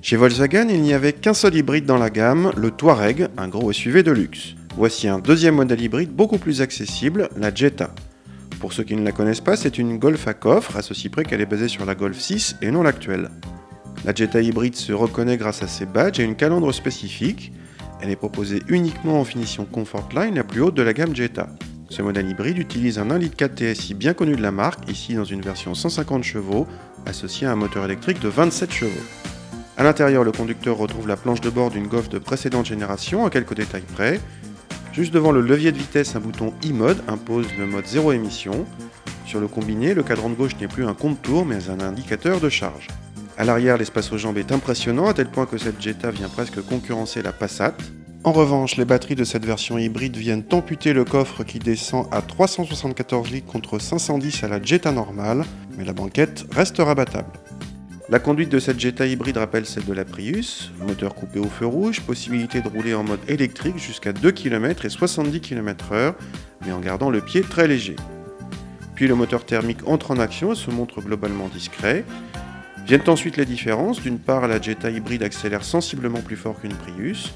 Chez Volkswagen, il n'y avait qu'un seul hybride dans la gamme, le Touareg, un gros SUV de luxe. Voici un deuxième modèle hybride beaucoup plus accessible, la Jetta. Pour ceux qui ne la connaissent pas, c'est une Golf à coffre, à ceci près qu'elle est basée sur la Golf 6 et non l'actuelle. La Jetta hybride se reconnaît grâce à ses badges et une calandre spécifique. Elle est proposée uniquement en finition Comfortline, la plus haute de la gamme Jetta. Ce modèle hybride utilise un 1,4 litre TSI bien connu de la marque, ici dans une version 150 chevaux, associée à un moteur électrique de 27 chevaux. A l'intérieur, le conducteur retrouve la planche de bord d'une Golf de précédente génération, à quelques détails près. Juste devant le levier de vitesse, un bouton e-mode impose le mode zéro émission. Sur le combiné, le cadran de gauche n'est plus un compte-tours, mais un indicateur de charge. À l'arrière, l'espace aux jambes est impressionnant, à tel point que cette Jetta vient presque concurrencer la Passat. En revanche, les batteries de cette version hybride viennent amputer le coffre qui descend à 374 litres contre 510 à la Jetta normale, mais la banquette reste rabattable. La conduite de cette Jetta hybride rappelle celle de la Prius, moteur coupé au feu rouge, possibilité de rouler en mode électrique jusqu'à 2 km et 70 km/h, mais en gardant le pied très léger. Puis le moteur thermique entre en action et se montre globalement discret. Viennent ensuite les différences. D'une part, la Jetta hybride accélère sensiblement plus fort qu'une Prius,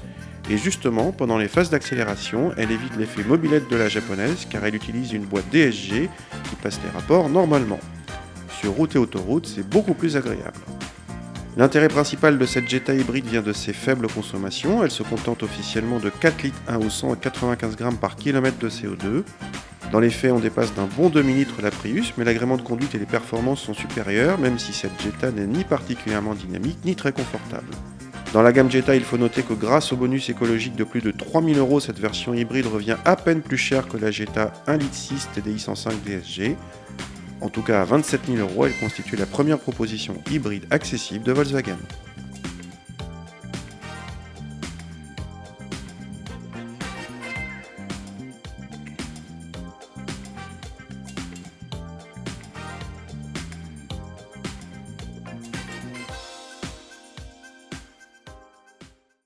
et justement, pendant les phases d'accélération, elle évite l'effet mobilette de la japonaise car elle utilise une boîte DSG qui passe les rapports normalement. Sur route et autoroute, c'est beaucoup plus agréable. L'intérêt principal de cette Jetta hybride vient de ses faibles consommations. Elle se contente officiellement de 4 litres 1 au 100 et 95 grammes par kilomètre de CO2. Dans les faits, on dépasse d'un bon demi-litre la Prius, mais l'agrément de conduite et les performances sont supérieures, même si cette Jetta n'est ni particulièrement dynamique, ni très confortable. Dans la gamme Jetta, il faut noter que grâce au bonus écologique de plus de 3000 €, cette version hybride revient à peine plus cher que la Jetta 1,6 litre TDI 105 DSG. En tout cas, à 27 000 €, elle constitue la première proposition hybride accessible de Volkswagen.